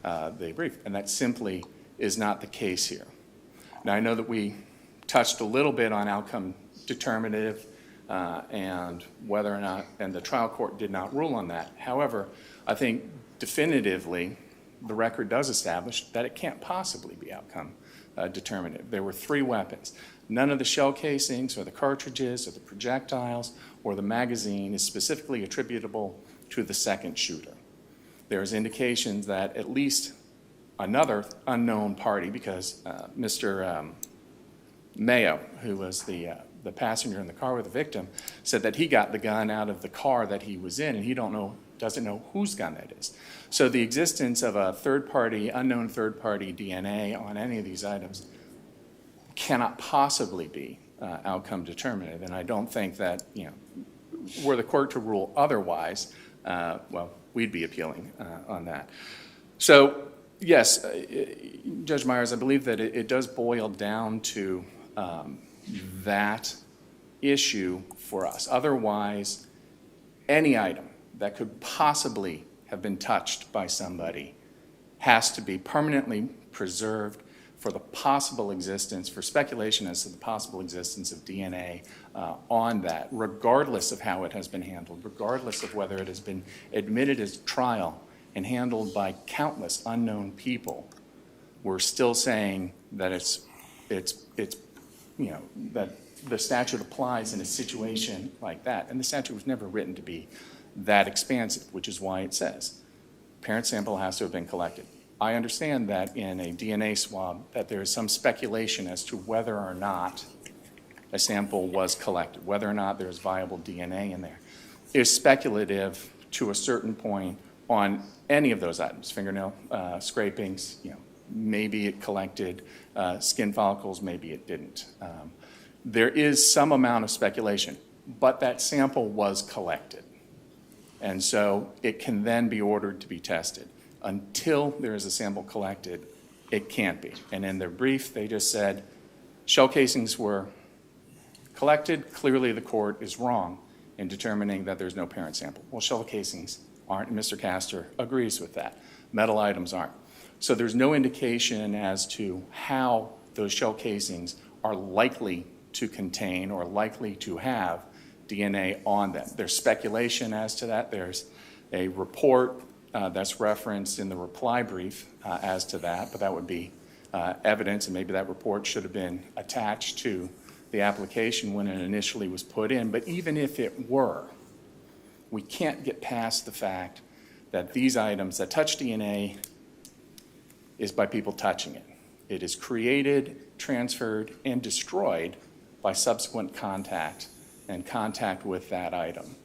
the brief, and that simply is not the case here. Now, I know that we touched a little bit on outcome determinative and whether or not, and the trial court did not rule on that. However, I think definitively the record does establish that it can't possibly be outcome determinative. There were 3 weapons. None of the shell casings or the cartridges or the projectiles or the magazine is specifically attributable to the second shooter. There's indications that at least another unknown party, because Mr. Mayo, who was the passenger in the car with the victim, said that he got the gun out of the car that he was in, and he doesn't know whose gun that is. So the existence of a unknown third-party DNA on any of these items cannot possibly be outcome determinative, and I don't think that, were the court to rule otherwise, we'd be appealing on that. So, yes, Judge Myers, I believe that it does boil down to that issue for us. Otherwise, any item that could possibly have been touched by somebody has to be permanently preserved for the possible existence, for speculation as to the possible existence of DNA on that, regardless of how it has been handled, regardless of whether it has been admitted as trial and handled by countless unknown people. We're still saying that that the statute applies in a situation like that, and the statute was never written to be that expansive, which is why it says parent sample has to have been collected. I understand that in a DNA swab that there is some speculation as to whether or not a sample was collected, whether or not there's viable DNA in there. It's speculative to a certain point on any of those items, fingernail scrapings, maybe it collected skin follicles, maybe it didn't. There is some amount of speculation, but that sample was collected. And so it can then be ordered to be tested. Until there is a sample collected, it can't be. And in their brief, they just said shell casings were collected. Clearly, the court is wrong in determining that there's no parent sample. Well, shell casings aren't, and Mr. Castor agrees with that. Metal items aren't. So there's no indication as to how those shell casings are likely to contain or likely to have DNA on them. There's speculation as to that. There's a report that's referenced in the reply brief as to that, but that would be evidence, and maybe that report should have been attached to the application when it initially was put in. But even if it were, we can't get past the fact that these items that touch DNA is by people touching it. It is created, transferred, and destroyed by subsequent contact and contact with that item.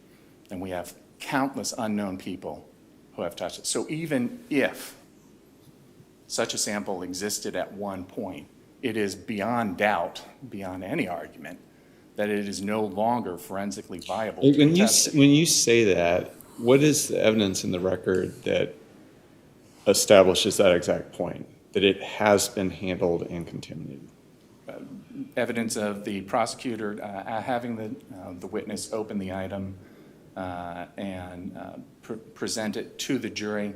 And we have countless unknown people who have touched it. So even if such a sample existed at one point, it is beyond doubt, beyond any argument, that it is no longer forensically viable. When you say that, what is the evidence in the record that establishes that exact point, that it has been handled and contaminated? Evidence of the prosecutor having the witness open the item and present it to the jury.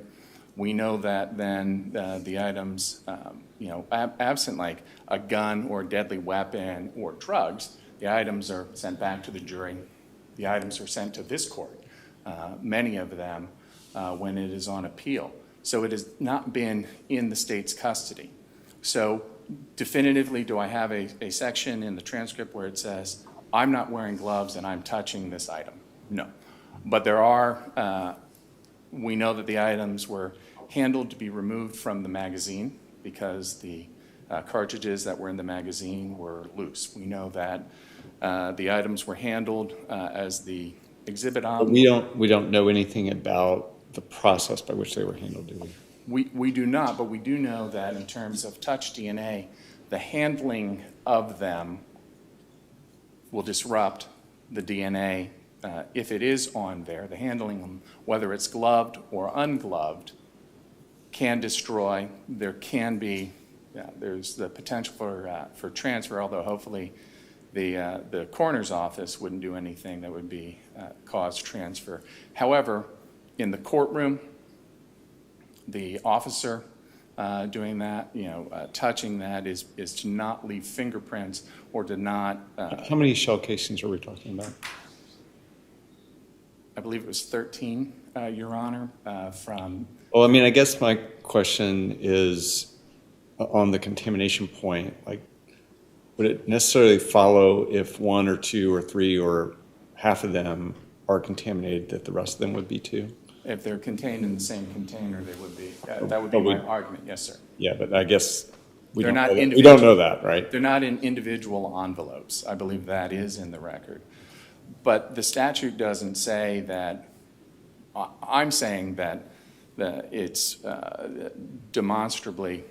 We know that then the items, absent like a gun or a deadly weapon or drugs, the items are sent back to the jury. The items are sent to this court, many of them when it is on appeal. So it has not been in the state's custody. So definitively, do I have a section in the transcript where it says, I'm not wearing gloves and I'm touching this item? No. But there are, we know that the items were handled to be removed from the magazine because the cartridges that were in the magazine were loose. We know that the items were handled as the exhibit on. We don't know anything about the process by which they were handled, do we? We do not, but we do know that in terms of touch DNA, the handling of them will disrupt the DNA if it is on there. The handling them, whether it's gloved or ungloved, can destroy. There can be, there's the potential for transfer, although hopefully The coroner's office wouldn't do anything that would be cause transfer. However, in the courtroom, the officer doing that, touching that is to not leave fingerprints or to not. How many shell casings are we talking about? I believe it was 13, Your Honor, from. Well, I mean, I guess my question is on the contamination point, like, would it necessarily follow if one or two or three or half of them are contaminated that the rest of them would be too? If they're contained in the same container, they would be. That would be my argument, yes, sir. Yeah, but I guess we They're don't not know that. We individual. don't know that, right? They're not in individual envelopes. I believe that is in the record. But the statute doesn't say that. I'm saying that it's demonstrably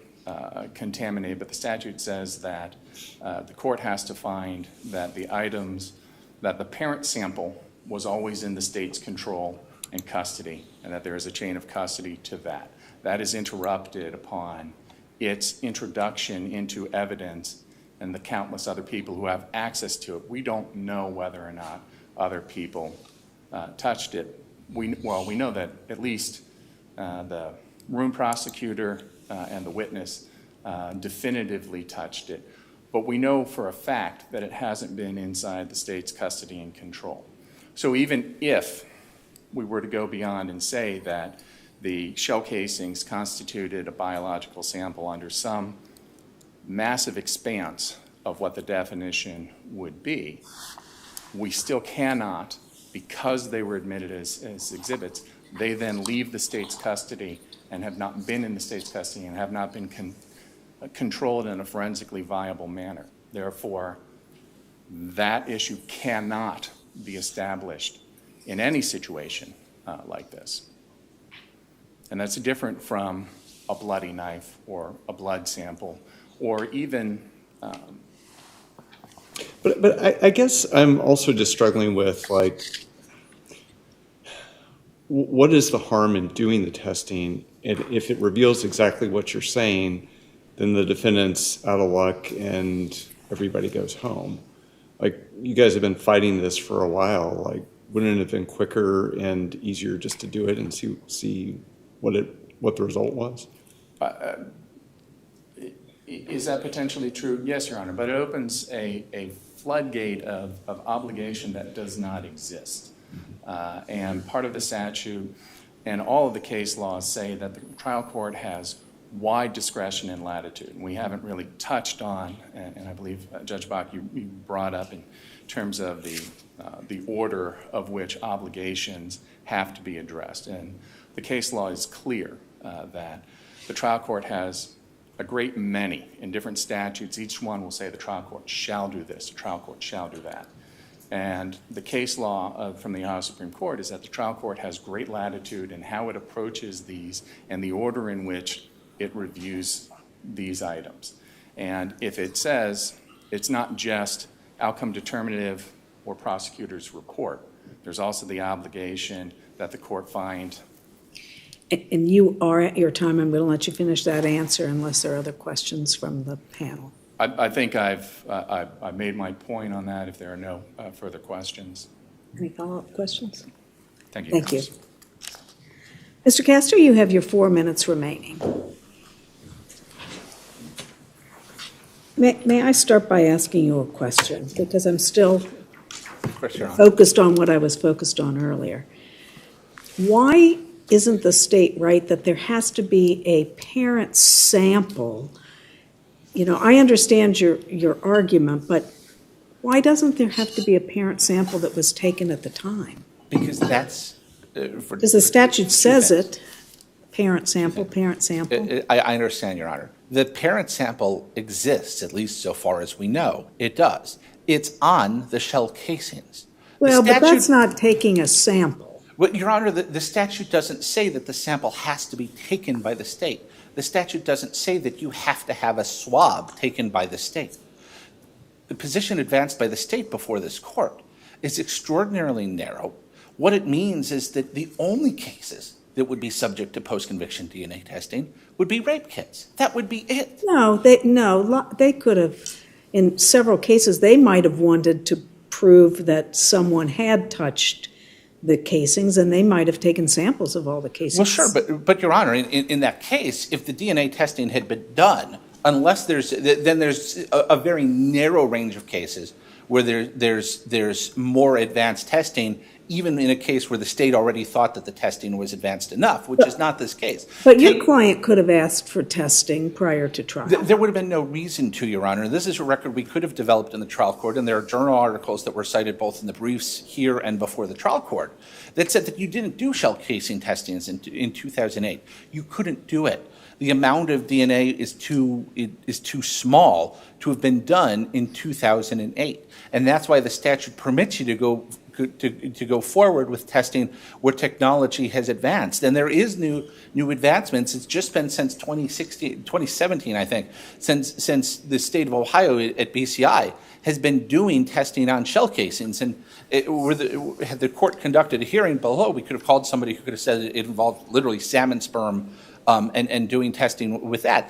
contaminated, but the statute says that the court has to find that the items, that the parent sample was always in the state's control and custody, and that there is a chain of custody to that. That is interrupted upon its introduction into evidence and the countless other people who have access to it. We don't know whether or not other people touched it. We know that at least the room prosecutor and the witness definitively touched it. But we know for a fact that it hasn't been inside the state's custody and control. So even if we were to go beyond and say that the shell casings constituted a biological sample under some massive expanse of what the definition would be, we still cannot, because they were admitted as exhibits, they then leave the state's custody and have not been in the state's custody and have not been controlled in a forensically viable manner. Therefore, that issue cannot be established in any situation like this. And that's different from a bloody knife or a blood sample or even. But I guess I'm also just struggling with, like, what is the harm in doing the testing? And if it reveals exactly what you're saying, then the defendant's out of luck and everybody goes home. Like, you guys have been fighting this for a while. Like, wouldn't it have been quicker and easier just to do it and see what the result was? Is that potentially true? Yes, Your Honor, but it opens a floodgate of obligation that does not exist. And part of the statute and all of the case laws say that the trial court has wide discretion and latitude. And we haven't really touched on, and I believe, Judge Bach, you brought up in terms of the order of which obligations have to be addressed. And the case law is clear that the trial court has a great many in different statutes. Each one will say the trial court shall do this, the trial court shall do that. And the case law from the Ohio Supreme Court is that the trial court has great latitude in how it approaches these and the order in which it reviews these items. And if it says it's not just outcome determinative or prosecutor's report, there's also the obligation that the court find. And you are at your time. I'm going to let you finish that answer unless there are other questions from the panel. I think I've made my point on that if there are no further questions. Any follow-up questions? Thank you. Thank you. Mr. Castor, you have your 4 minutes remaining. May I start by asking you a question? Because I'm still focused on what I was focused on earlier. Why isn't the state right that there has to be a parent sample? You know, I understand your argument, but why doesn't there have to be a parent sample that was taken at the time? Because that's. Because the statute says it, parent sample, parent sample. I understand, Your Honor. The parent sample exists, at least so far as we know. It does. It's on the shell casings. Well, but that's not taking a sample. Well, Your Honor, the statute doesn't say that the sample has to be taken by the state. The statute doesn't say that you have to have a swab taken by the state. The position advanced by the state before this court is extraordinarily narrow. What it means is that the only cases that would be subject to post-conviction DNA testing would be rape kits. That would be it. No, they could have, in several cases, they might have wanted to prove that someone had touched the casings, and they might have taken samples of all the casings. Well, sure, but Your Honor, in that case, if the DNA testing had been done, unless there's a very narrow range of cases where there's more advanced testing, even in a case where the state already thought that the testing was advanced enough, which is not this case. But your client could have asked for testing prior to trial. There would have been no reason to, Your Honor. This is a record we could have developed in the trial court, and there are journal articles that were cited both in the briefs here and before the trial court that said that you didn't do shell casing testings in 2008. You couldn't do it. The amount of DNA is too small to have been done in 2008, and that's why the statute permits you to go forward with testing where technology has advanced. And there is new advancements. It's just been since 2017, I think, since the state of Ohio at BCI has been doing testing on shell casings. And had the court conducted a hearing below, we could have called somebody who could have said it involved literally salmon sperm and doing testing with that.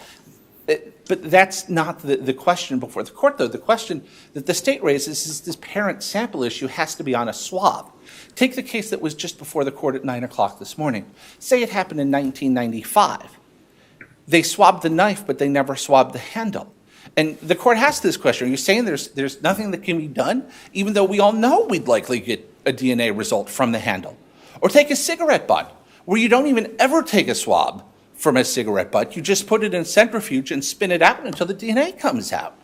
But that's not the question before the court, though. The question that the state raises is this parent sample issue has to be on a swab. Take the case that was just before the court at 9 o'clock this morning. Say it happened in 1995. They swabbed the knife, but they never swabbed the handle. And the court asked this question. Are you saying there's nothing that can be done, even though we all know we'd likely get a DNA result from the handle? Or take a cigarette butt, where you don't even ever take a swab from a cigarette butt. You just put it in a centrifuge and spin it out until the DNA comes out.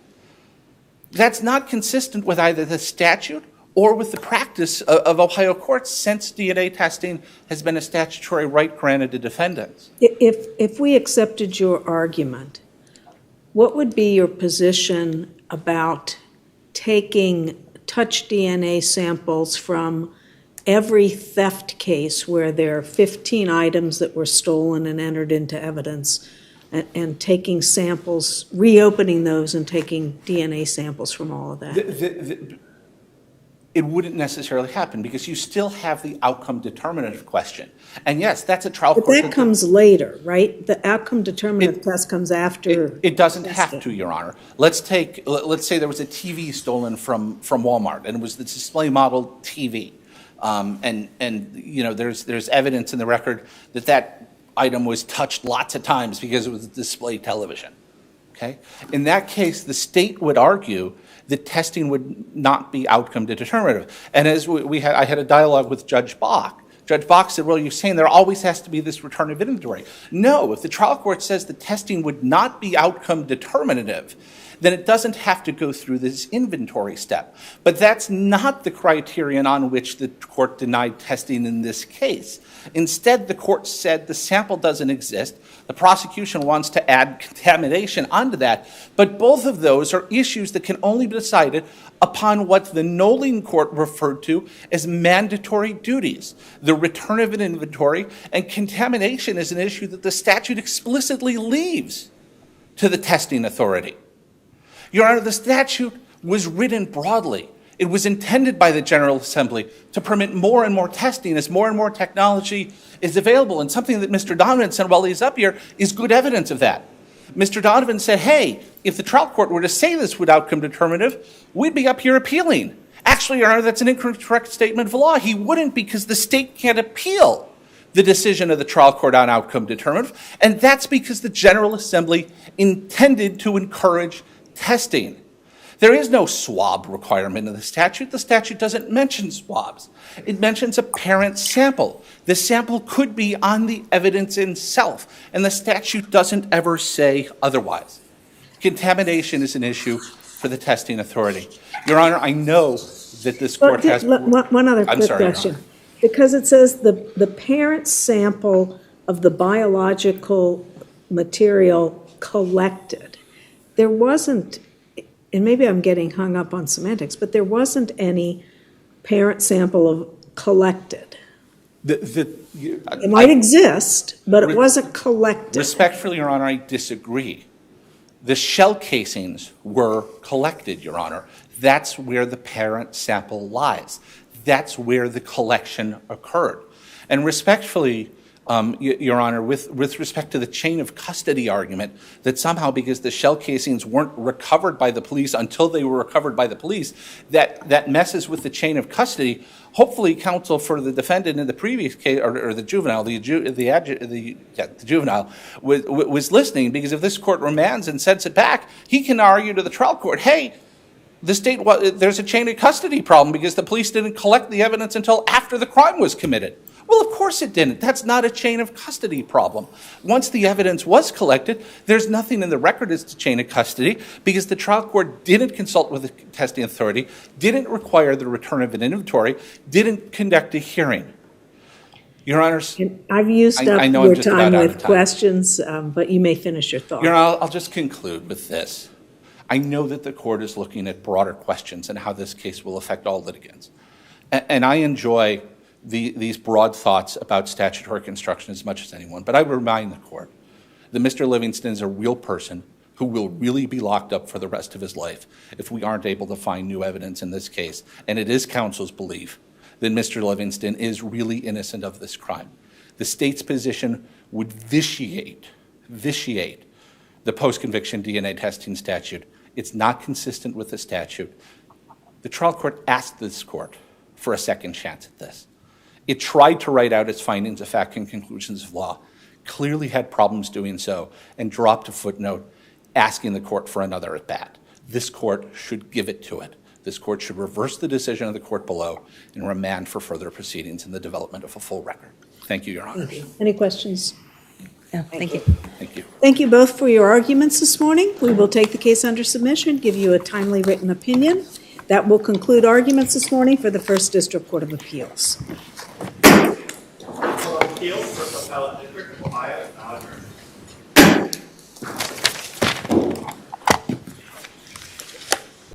That's not consistent with either the statute or with the practice of Ohio courts since DNA testing has been a statutory right granted to defendants. If we accepted your argument, what would be your position about taking touch DNA samples from every theft case where there are 15 items that were stolen and entered into evidence, and taking samples, reopening those and taking DNA samples from all of that? It wouldn't necessarily happen because you still have the outcome determinative question. And yes, that's a trial court. But that comes later, right? The outcome determinative test comes after. It doesn't have to, Your Honor. Let's say there was a TV stolen from Walmart, and it was the display model TV. And you know, there's evidence in the record that item was touched lots of times because it was a display television. Okay? In that case, the state would argue that testing would not be outcome determinative. And as I had a dialogue with Judge Bach. Judge Bach said, well, you're saying there always has to be this return of inventory. No, if the trial court says the testing would not be outcome determinative, then it doesn't have to go through this inventory step. But that's not the criterion on which the court denied testing in this case. Instead, the court said the sample doesn't exist. The prosecution wants to add contamination onto that. But both of those are issues that can only be decided upon what the Nolan court referred to as mandatory duties. The return of an inventory and contamination is an issue that the statute explicitly leaves to the testing authority. Your Honor, the statute was written broadly. It was intended by the General Assembly to permit more and more testing as more and more technology is available. And something that Mr. Donovan said while he's up here is good evidence of that. Mr. Donovan said, hey, if the trial court were to say this would outcome determinative, we'd be up here appealing. Actually, Your Honor, that's an incorrect statement of law. He wouldn't, because the state can't appeal the decision of the trial court on outcome determinative. And that's because the General Assembly intended to encourage testing. There is no swab requirement in the statute. The statute doesn't mention swabs. It mentions a parent sample. The sample could be on the evidence itself, and the statute doesn't ever say otherwise. Contamination is an issue for the testing authority. Your Honor, I know that this court has... One other quick question. Because it says the parent sample of the biological material collected. There wasn't, and maybe I'm getting hung up on semantics, but there wasn't any parent sample of collected. It might exist, but it wasn't collected. Respectfully, Your Honor, I disagree. The shell casings were collected, Your Honor. That's where the parent sample lies. That's where the collection occurred. And respectfully, Your Honor, with respect to the chain of custody argument, that somehow because the shell casings weren't recovered by the police until they were recovered by the police, that messes with the chain of custody. Hopefully, counsel for the defendant in the previous case, or the juvenile, the juvenile was listening, because if this court remands and sends it back, he can argue to the trial court, hey, the state, there's a chain of custody problem because the police didn't collect the evidence until after the crime was committed. Well, of course it didn't. That's not a chain of custody problem. Once the evidence was collected, there's nothing in the record as to chain of custody because the trial court didn't consult with the contesting authority, didn't require the return of an inventory, didn't conduct a hearing. Your Honors, I've used up I know your I'm just about time out of with time. questions, but you may finish your thought. Your Honor, I'll just conclude with this. I know that the court is looking at broader questions and how this case will affect all litigants. And I enjoy these broad thoughts about statutory construction as much as anyone, but I remind the court that Mr. Livingston is a real person who will really be locked up for the rest of his life if we aren't able to find new evidence in this case. And it is counsel's belief that Mr. Livingston is really innocent of this crime. The state's position would vitiate the post-conviction DNA testing statute. It's not consistent with the statute. The trial court asked this court for a second chance at this. It tried to write out its findings of fact and conclusions of law, clearly had problems doing so, and dropped a footnote asking the court for another at bat. This court should give it to it. This court should reverse the decision of the court below and remand for further proceedings in the development of a full record. Thank you, Your Honors. Any questions? Thank you. Thank you. Thank you both for your arguments this morning. We will take the case under submission, give you a timely written opinion. That will conclude arguments this morning for the First District Court of Appeals. Court of Appeals for the Appellate District of Ohio